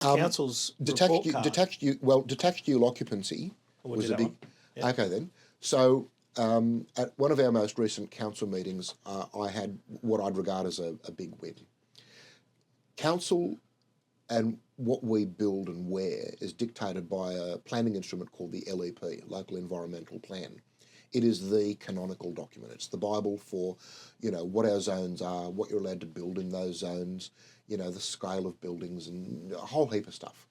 council's report card. Detached dual occupancy was a big... Yep. Okay then. So at one of our most recent council meetings, I had what I'd regard as a big win. Council and what we build and where is dictated by a planning instrument called the LEP, Local Environmental Plan. It is the canonical document. It's the Bible for, what our zones are, what you're allowed to build in those zones, the scale of buildings and a whole heap of stuff.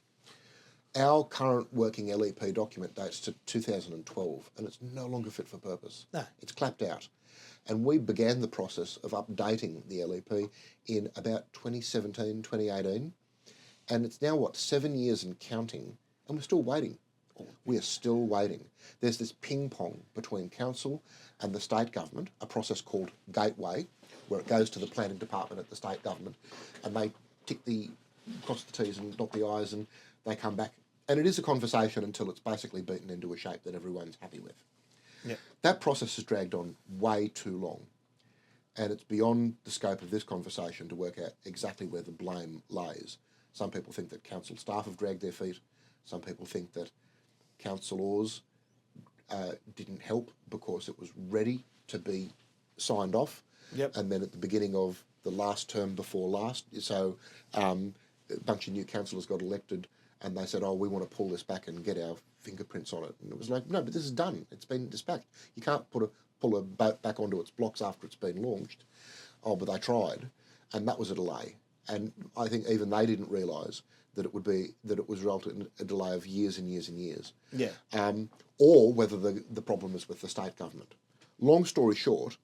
Our current working LEP document dates to 2012 and it's no longer fit for purpose. No. It's clapped out. And we began the process of updating the LEP in about 2017, 2018. And it's now, 7 years and counting, and we're still waiting. We are still waiting. There's this ping-pong between council and the state government, a process called Gateway, where it goes to the planning department at the state government, and they cross the T's and dot the I's, and they come back. And it is a conversation until it's basically beaten into a shape that everyone's happy with. Yep. That process has dragged on way too long. And it's beyond the scope of this conversation to work out exactly where the blame lays. Some people think that council staff have dragged their feet. Some people think that councillors didn't help because it was ready to be signed off. Yep. And then at the beginning of the last term before last, so a bunch of new councillors got elected and they said, we want to pull this back and get our fingerprints on it. And it was like, no, but this is done. It's been dispatched. You can't pull a boat back onto its blocks after it's been launched. But they tried, and that was a delay. And I think even they didn't realise that it was resulted in a delay of years and years and years. Yeah. Or whether the problem is with the state government. Long story short,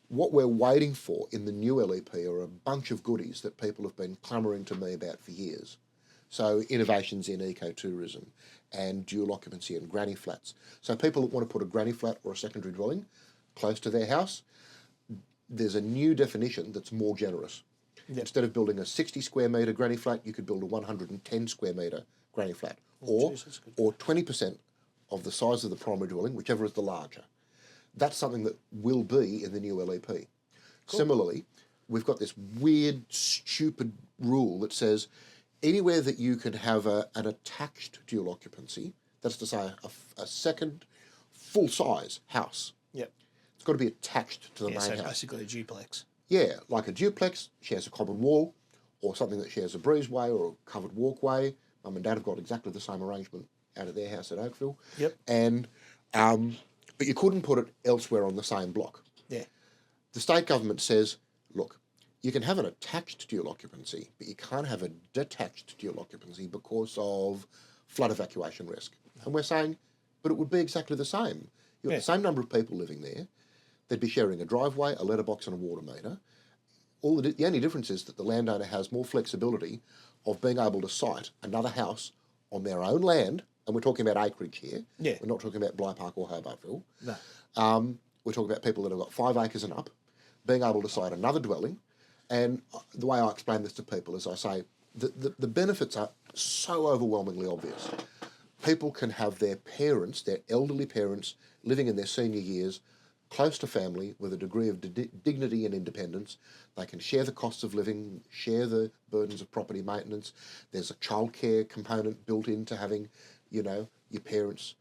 what we're waiting for in the new LEP are a bunch of goodies that people have been clamouring to me about for years. So innovations in ecotourism and dual occupancy and granny flats. So people that want to put a granny flat or a secondary dwelling close to their house, there's a new definition that's more generous. Yep. Instead of building a 60 square metre granny flat, you could build a 110 square metre granny flat, or 20% of the size of the primary dwelling, whichever is the larger. That's something that will be in the new LEP. Cool. Similarly, we've got this weird, stupid rule that says anywhere that you can have an attached dual occupancy, that's to say a second full-size house. Yep. It's got to be attached to the main house. Basically a duplex. Yeah, like a duplex shares a common wall, or something that shares a breezeway or a covered walkway. Mum and Dad have got exactly the same arrangement out of their house at Oakville. Yep. And but you couldn't put it elsewhere on the same block. Yeah. The state government says, look, you can have an attached dual occupancy, but you can't have a detached dual occupancy because of flood evacuation risk. And we're saying, but it would be exactly the same. You've got the same number of people living there. They'd be sharing a driveway, a letterbox and a water meter. The only difference is that the landowner has more flexibility of being able to site another house on their own land, and we're talking about acreage here. Yeah. We're not talking about 𝗏𝗏 or 𝗏𝗏ville. No. We're talking about people that have got 5 acres and up, being able to site another dwelling. And the way I explain this to people is I say the benefits are so overwhelmingly obvious. People can have their parents, their elderly parents, living in their senior years, close to family with a degree of dignity and independence. They can share the costs of living, share the burdens of property maintenance. There's a childcare component built into having, your parents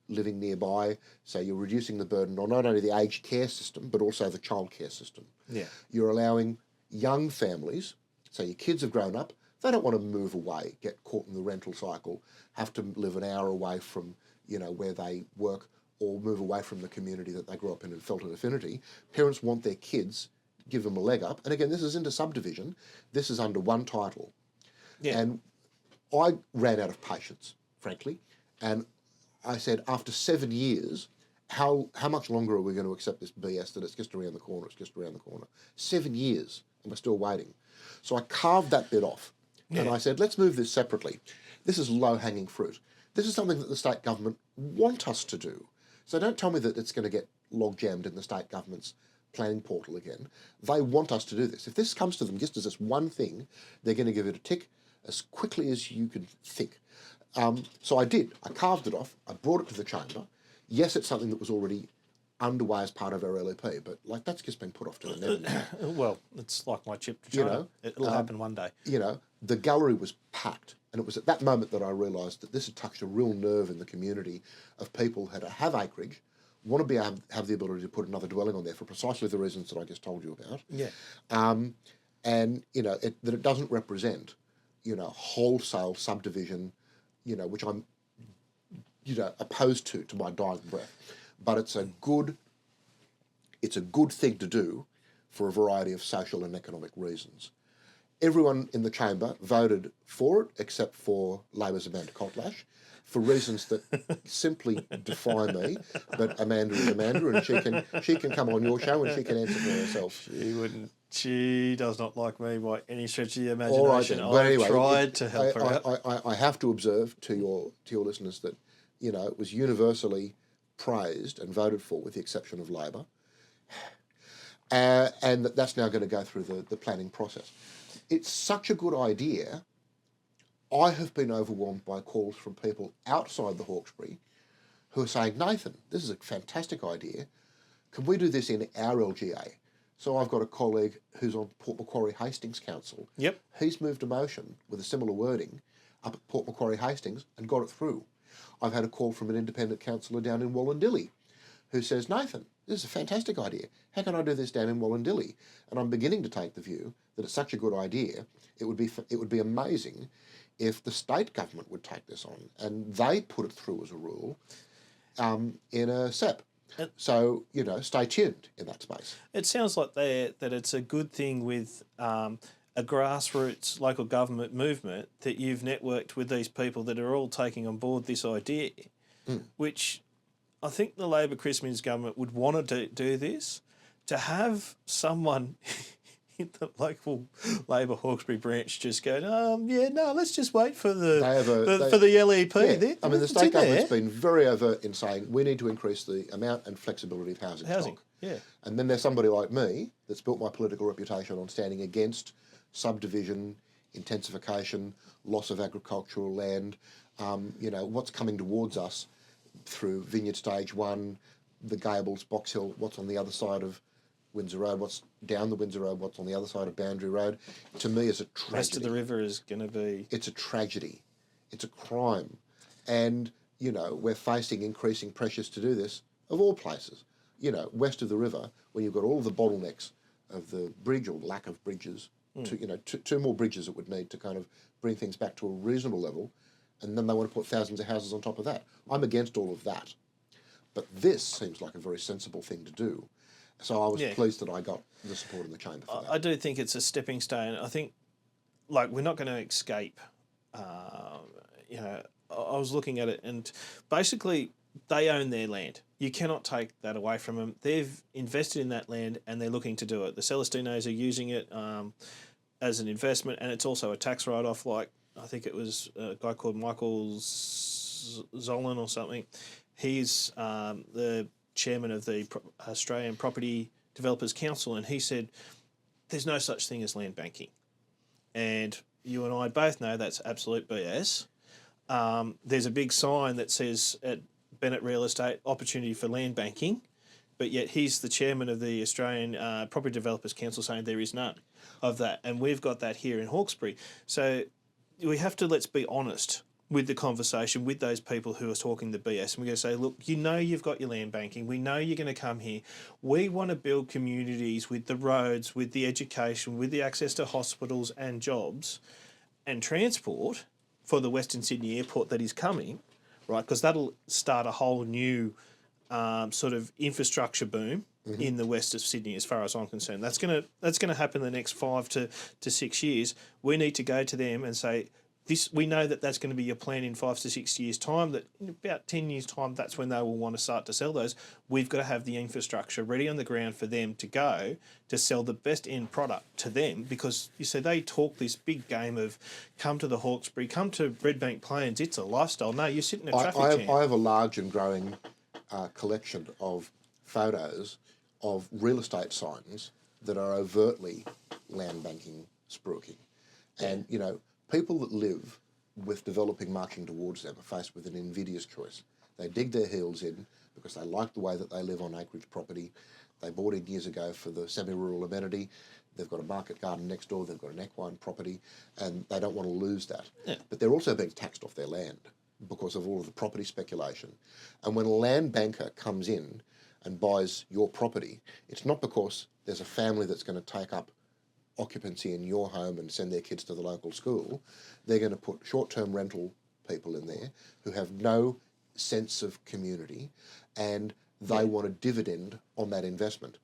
living nearby. So you're reducing the burden on not only the aged care system, but also the childcare system. Yeah. You're allowing young families, so your kids have grown up, they don't want to move away, get caught in the rental cycle, have to live an hour away from, where they work, or move away from the community that they grew up in and felt an affinity. Parents want their kids, give them a leg up. And again, this is into subdivision. This is under one title. Yeah. And I ran out of patience, frankly. And I said, after 7 years, how much longer are we going to accept this BS that it's just around the corner, 7 years, and we're still waiting. So I carved that bit off. Yeah. And I said, let's move this separately. This is low-hanging fruit. This is something that the state government want us to do. So don't tell me that it's going to get log-jammed in the state government's planning portal again. They want us to do this. If this comes to them just as this one thing, they're going to give it a tick as quickly as you can think. So I did. I carved it off. I brought it to the chamber. Yes, it's something that was already underway as part of our LEP, but that's just been put off to the never. Well, it's like my trip to China. It'll happen one day. The gallery was packed. And it was at that moment that I realised that this had touched a real nerve in the community of people who have acreage, want to be able to have the ability to put another dwelling on there for precisely the reasons that I just told you about. Yeah. And, that it doesn't represent, wholesale subdivision, which I'm, opposed to my dying breath. But it's a good thing to do for a variety of social and economic reasons. Everyone in the chamber voted for it, except for Labor's 𝗵𝗂𝗿𝗏, for reasons that simply defy me. But Amanda is Amanda, and she can come on your show and she can answer for herself. She wouldn't. She does not like me by any stretch of the All right, imagination. then. But I've anyway, tried to help her out. I have to observe to your listeners that it was universally praised and voted for, with the exception of Labor, and that's now going to go through the planning process. It's such a good idea. I have been overwhelmed by calls from people outside the Hawkesbury who are saying, Nathan, this is a fantastic idea. Can we do this in our LGA? So I've got a colleague who's on 𝗵𝗂𝗂𝗏 Hastings Council. Yep. He's moved a motion with a similar wording up at 𝗵𝗂𝗂𝗏 Hastings and got it through. I've had a call from an independent councillor down in 𝗏𝗏𝗍𝗐 who says, Nathan, this is a fantastic idea. How can I do this down in 𝗏𝗏𝗍𝗐? And I'm beginning to take the view that it's such a good idea, it would be amazing if the state government would take this on and they put it through as a rule in a SEP. So, stay tuned in that space. It sounds like that it's a good thing with a grassroots local government movement that you've networked with these people that are all taking on board this idea, which I think the Labor Christmas government would want to do this, to have someone in the local Labor Hawkesbury branch just go, let's just wait for the LEP. Yeah. I mean, the state government's been very overt in saying we need to increase the amount and flexibility of housing stock. Yeah. And then there's somebody like me that's built my political reputation on standing against subdivision, intensification, loss of agricultural land, what's coming towards us through Vineyard Stage 1, the Gables, Box Hill, what's on the other side of Windsor Road, what's down the Windsor Road, what's on the other side of Boundary Road, to me is a tragedy. Rest of the river is going to be... It's a tragedy. It's a crime. And, we're facing increasing pressures to do this, of all places. West of the river, when you've got all of the bottlenecks of the bridge or lack of bridges, two more bridges it would need to kind of bring things back to a reasonable level, and then they want to put thousands of houses on top of that. I'm against all of that. But this seems like a very sensible thing to do. So I was pleased that I got the support in the chamber for that. I do think it's a stepping stone. I think, we're not going to escape. I was looking at it, and basically they own their land. You cannot take that away from them. They've invested in that land, and they're looking to do it. The Celestinos are using it as an investment, and it's also a tax write-off. Like, I think it was a guy called Michael Zolan or something. He's the chairman of the Australian Property Developers Council, and he said there's no such thing as land banking. And you and I both know that's absolute BS. There's a big sign that says at Bennett Real Estate, opportunity for land banking, but yet he's the chairman of the Australian Property Developers Council saying there is none of that. And we've got that here in Hawkesbury. So we have to, let's be honest with the conversation with those people who are talking the BS. And we're going to say, look, you've got your land banking. We know you're going to come here. We want to build communities with the roads, with the education, with the access to hospitals and jobs and transport for the Western Sydney Airport that is coming, right? Because that'll start a whole new sort of infrastructure boom in the west of Sydney, as far as I'm concerned. That's gonna happen in the next 5 to 6 years. We need to go to them and say, we know that's going to be your plan in 5 to 6 years' time, that in about 10 years' time, that's when they will want to start to sell those. We've got to have the infrastructure ready on the ground for them to go to sell the best end product to them, because you see, they talk this big game of come to the Hawkesbury, come to Redbank Plains, it's a lifestyle. No, you're sitting in a traffic jam. I have a large and growing collection of photos of real estate signs that are overtly land banking spruiking. And, people that live with developing marching towards them are faced with an invidious choice. They dig their heels in because they like the way that they live on acreage property. They bought in years ago for the semi-rural amenity. they've got a market garden next door, they've got an equine property, and they don't want to lose that. Yeah. But they're also being taxed off their land because of all of the property speculation. And when a land banker comes in and buys your property, it's not because there's a family that's going to take up occupancy in your home and send their kids to the local school. They're going to put short-term rental people in there who have no sense of community, and they want a dividend on that investment.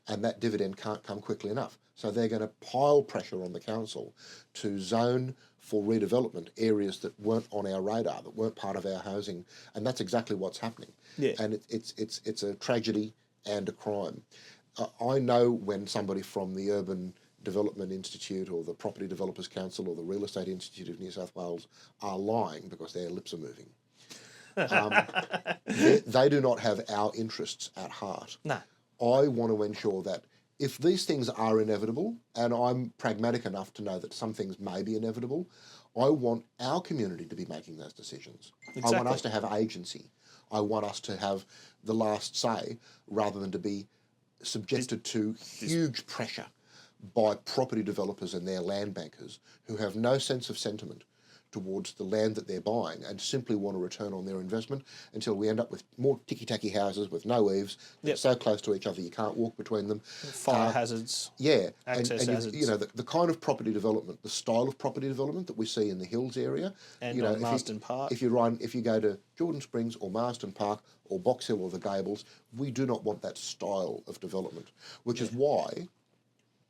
And that dividend can't come quickly enough. So they're going to pile pressure on the council to zone for redevelopment areas that weren't on our radar, that weren't part of our housing, and that's exactly what's happening. Yeah. And it's a tragedy and a crime. I know when somebody from the Urban Development Institute or the Property Developers Council or the Real Estate Institute of New South Wales are lying because their lips are moving. They do not have our interests at heart. No. I want to ensure that if these things are inevitable, and I'm pragmatic enough to know that some things may be inevitable, I want our community to be making those decisions. Exactly. I want us to have agency. I want us to have the last say rather than to be subjected to huge pressure by property developers and their land bankers who have no sense of sentiment towards the land that they're buying and simply want a return on their investment until we end up with more ticky-tacky houses with no eaves, they're so close to each other you can't walk between them. Fire hazards. Yeah. Access hazards. You know, the kind of property development, the style of property development that we see in the hills area. And you know, on Marsden Park. If you go to Jordan Springs or Marsden Park or Box Hill or the Gables, we do not want that style of development, which is why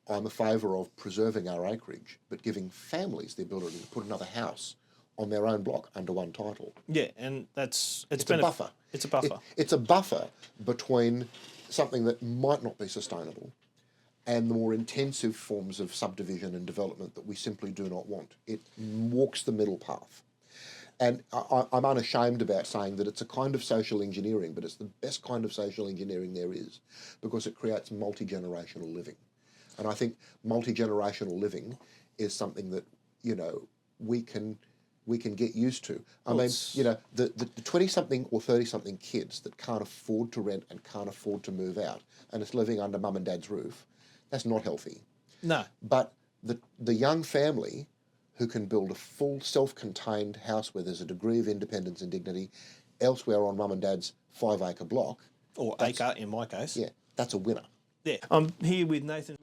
I'm a favour of preserving our acreage, but giving families the ability to put another house on their own block under one title. Yeah, and it's a buffer. It's a buffer. It's a buffer between something that might not be sustainable and the more intensive forms of subdivision and development that we simply do not want. It walks the middle path. And I'm unashamed about saying that it's a kind of social engineering, but it's the best kind of social engineering there is because it creates multi-generational living. And I think multi-generational living is something that, you know, we can get used to. I mean, you know, the 20-something or 30-something kids that can't afford to rent and can't afford to move out and it's living under mum and dad's roof, that's not healthy. No. But the young family who can build a full self-contained house where there's a degree of independence and dignity elsewhere on mum and dad's 5-acre block. Or acre in my case. Yeah, that's a winner. Yeah. I'm here with Nathan.